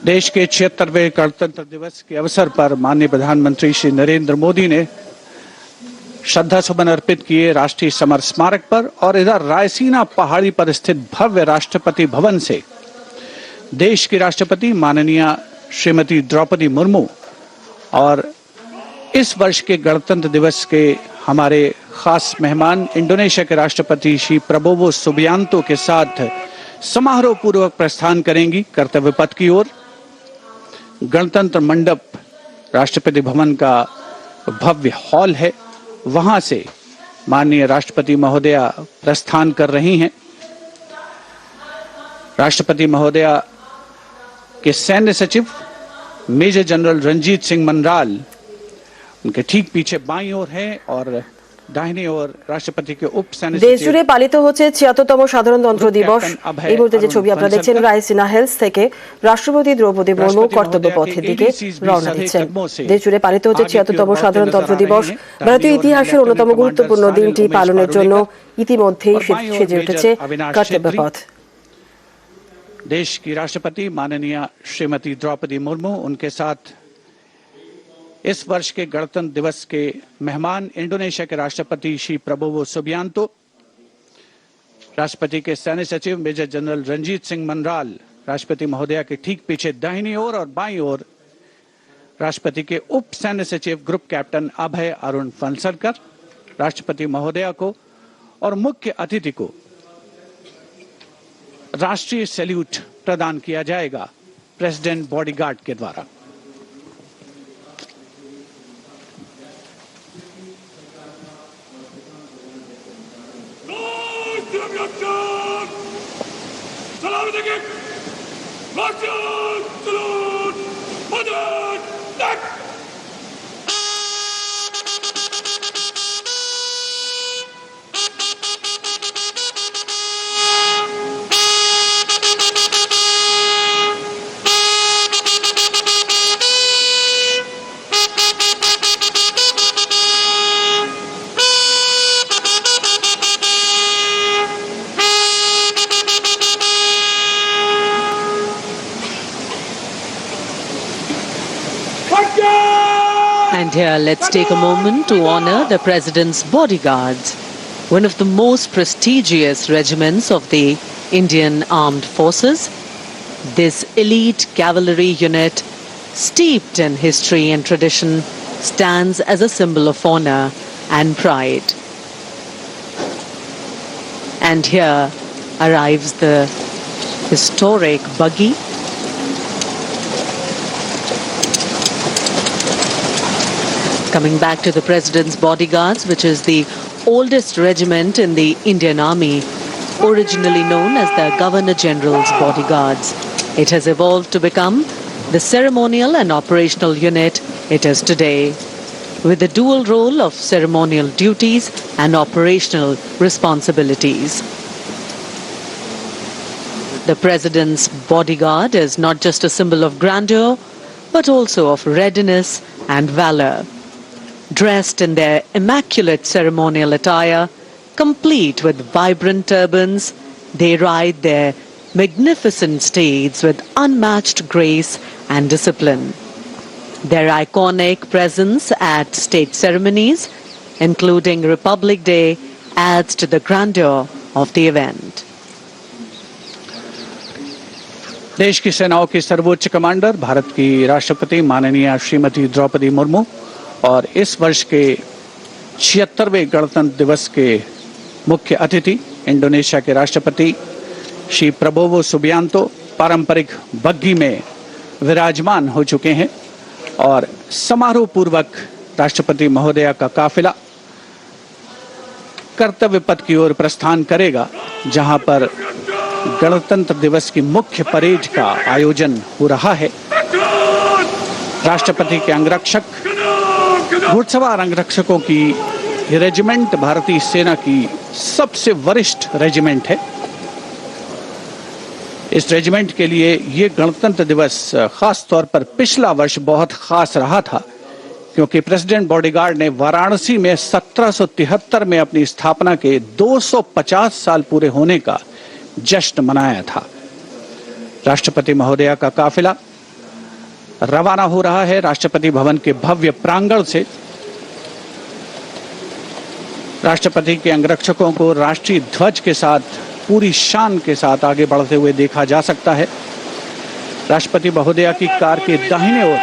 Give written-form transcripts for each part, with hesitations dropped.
देश के 76वें गणतंत्र दिवस के अवसर पर माननीय प्रधानमंत्री श्री नरेंद्र मोदी ने श्रद्धा सुमन अर्पित किए राष्ट्रीय समर स्मारक पर और इधर रायसीना पहाड़ी पर स्थित भव्य राष्ट्रपति भवन से देश की राष्ट्रपति माननीय श्रीमती द्रौपदी मुर्मू और इस वर्ष के गणतंत्र दिवस के हमारे खास मेहमान इंडोनेशिया के राष्ट्रपति श्री प्रबोवो सुबियांतो के साथ समारोह पूर्वक प्रस्थान करेंगी कर्तव्य पथ की ओर। गणतंत्र मंडप राष्ट्रपति भवन का भव्य हॉल है, वहां से माननीय राष्ट्रपति महोदया प्रस्थान कर रही हैं। राष्ट्रपति महोदया के सैन्य सचिव मेजर जनरल रंजीत सिंह मनराल उनके ठीक पीछे बाईं ओर है और दाहिनी ओर রাষ্ট্রপতি के उप सैन्य দেশ জুড়ে পালিত হচ্ছে ৭৬তম সাধারণতন্ত্র দিবস। এই মুহূর্তে যে ছবি আপনারা দেখছেন রায়সিনা হিলস থেকে রাষ্ট্রপতি দ্রৌপদী মুর্মু কর্তব্য পথের দিকে রওনা দিচ্ছেন। দেশ জুড়ে পালিত হচ্ছে ৭৬তম সাধারণতন্ত্র দিবস। ভারতীয় ইতিহাসের অন্যতম গুরুত্বপূর্ণ দিনটি পালনের জন্য ইতিমধ্যেই সেজে উঠেছে কর্তব্য পথ। देश की राष्ट्रपति माननीय श्रीमती द्रौपदी मुर्मू उनके साथ इस वर्ष के गणतंत्र दिवस के मेहमान इंडोनेशिया के राष्ट्रपति श्री प्रबोवो सुबियांतो, राष्ट्रपति के सैन्य सचिव मेजर जनरल रंजीत सिंह मनराल, राष्ट्रपति महोदया के ठीक पीछे दाहिनी ओर और बाईं ओर राष्ट्रपति के उप सैन्य सचिव ग्रुप कैप्टन अभय अरुण फनसलकर, राष्ट्रपति महोदया को और मुख्य अतिथि को राष्ट्रीय सैल्यूट प्रदान किया जाएगा प्रेसिडेंट बॉडीगार्ड के द्वारा। And here, let's take a moment to honor the President's bodyguards, one of the most prestigious regiments of the Indian Armed Forces. This elite cavalry unit, steeped in history and tradition, stands as a symbol of honor and pride. And here arrives the historic buggy. Coming back to the President's bodyguards, which is the oldest regiment in the Indian Army, originally known as the Governor General's bodyguards. It has evolved to become the ceremonial and operational unit it is today, with the dual role of ceremonial duties and operational responsibilities. The President's bodyguard is not just a symbol of grandeur, but also of readiness and valor. Dressed in their immaculate ceremonial attire, complete with vibrant turbans, they ride their magnificent steeds with unmatched grace and discipline. Their iconic presence at state ceremonies, including Republic Day, adds to the grandeur of the event. देश की सेनाओं की सर्वोच्च commander Bharat की राष्ट्रपति माननीय श्रीमती द्रौपदी मुर्मू और इस वर्ष के 76वें गणतंत्र दिवस के मुख्य अतिथि इंडोनेशिया के राष्ट्रपति श्री प्रबोवो सुबियांतो पारंपरिक बग्घी में विराजमान हो चुके हैं और समारोह पूर्वक राष्ट्रपति महोदया का काफिला कर्तव्य पथ की ओर प्रस्थान करेगा, जहां पर गणतंत्र दिवस की मुख्य परेड का आयोजन हो रहा है। राष्ट्रपति के अंगरक्षक घुड़सवार अंगरक्षकों की ये रेजिमेंट भारतीय सेना की सबसे वरिष्ठ रेजिमेंट है। इस रेजिमेंट के लिए ये गणतंत्र दिवस खास तौर पर पिछला वर्ष बहुत खास रहा था, क्योंकि प्रेसिडेंट बॉडीगार्ड ने वाराणसी में 1773 में अपनी स्थापना के 250 साल पूरे होने का जश्न मनाया था। राष्ट्रपति महोदया का काफिला रवाना हो रहा है राष्ट्रपति भवन के भव्य प्रांगण से। राष्ट्रपति के अंगरक्षकों को राष्ट्रीय ध्वज के साथ पूरी शान के साथ आगे बढ़ते हुए देखा जा सकता है। राष्ट्रपति महोदया की कार के दाहिने ओर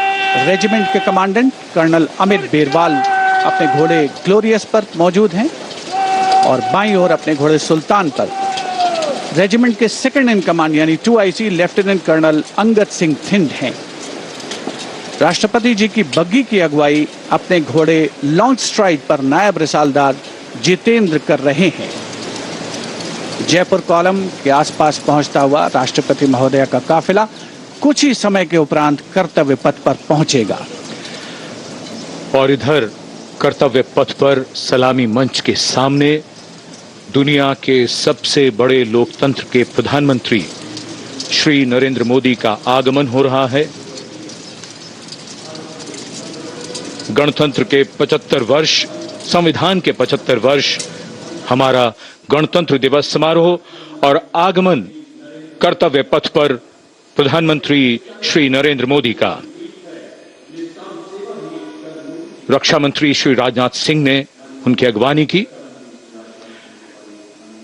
रेजिमेंट के कमांडेंट कर्नल अमित बेरवाल अपने घोड़े ग्लोरियस पर मौजूद हैं और बाईं ओर अपने घोड़े सुल्तान पर रेजिमेंट के सेकंड इन कमांड यानी 2IC lieutenant colonel Angad Singh Thind हैं। राष्ट्रपति जी की बग्गी की अगुवाई अपने घोड़े लॉन्ग स्ट्राइड पर नायब रिसालदार जितेंद्र कर रहे हैं। जयपुर कॉलम के आसपास पहुंचता हुआ राष्ट्रपति महोदया का काफिला कुछ ही समय के उपरांत कर्तव्य पथ पर पहुंचेगा। और इधर कर्तव्य पथ पर सलामी मंच के सामने दुनिया के सबसे बड़े लोकतंत्र के प्रधानमंत्री श्री नरेंद्र मोदी का आगमन हो रहा है। गणतंत्र के 75 वर्ष, संविधान के 75 वर्ष, हमारा गणतंत्र दिवस समारोह और आगमन कर्तव्य पथ पर प्रधानमंत्री श्री नरेंद्र मोदी का। रक्षा मंत्री श्री राजनाथ सिंह ने उनकी अगवानी की।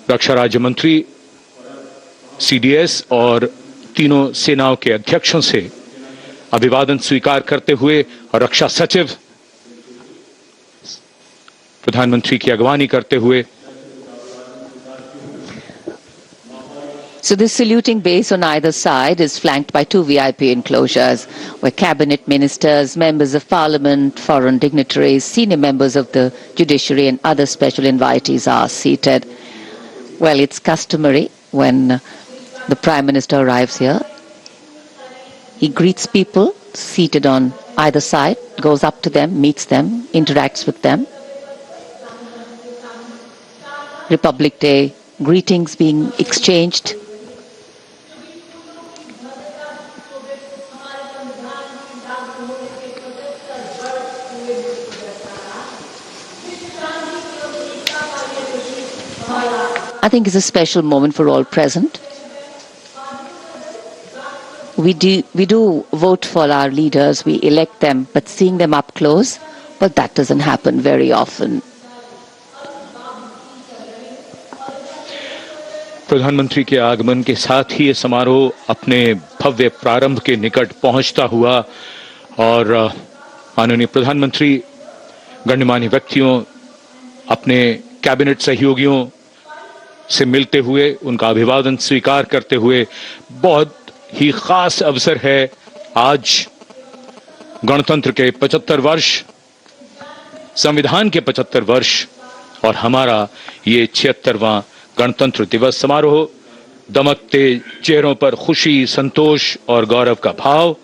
रक्षा राज्य मंत्री CDS और तीनों सेनाओं के अध्यक्षों से अभिवादन स्वीकार करते हुए और रक्षा सचिव प्रधानमंत्री की अगवानी करते हुए। So this saluting base on either side is flanked by 2 VIP enclosures where cabinet ministers, members of parliament, foreign dignitaries, senior members of the judiciary and other special invitees are seated. Well, it's customary when the Prime Minister arrives here. He greets people seated on either side, goes up to them, meets them, interacts with them. Republic Day greetings being exchanged. I think it's a special moment for all present. We do vote for our leaders, we elect them, but seeing them up close, well, that doesn't happen very often. प्रधानमंत्री के आगमन के साथ ही ये समारोह अपने भव्य प्रारंभ के निकट पहुंचता हुआ और माननीय प्रधानमंत्री गणमान्य व्यक्तियों, अपने कैबिनेट सहयोगियों से मिलते हुए, उनका अभिवादन स्वीकार करते हुए, बहुत ही खास अवसर है आज गणतंत्र के 75 वर्ष, संविधान के 75 वर्ष और हमारा ये 76वां गणतंत्र दिवस समारोह। दमकते चेहरों पर खुशी, संतोष और गौरव का भाव।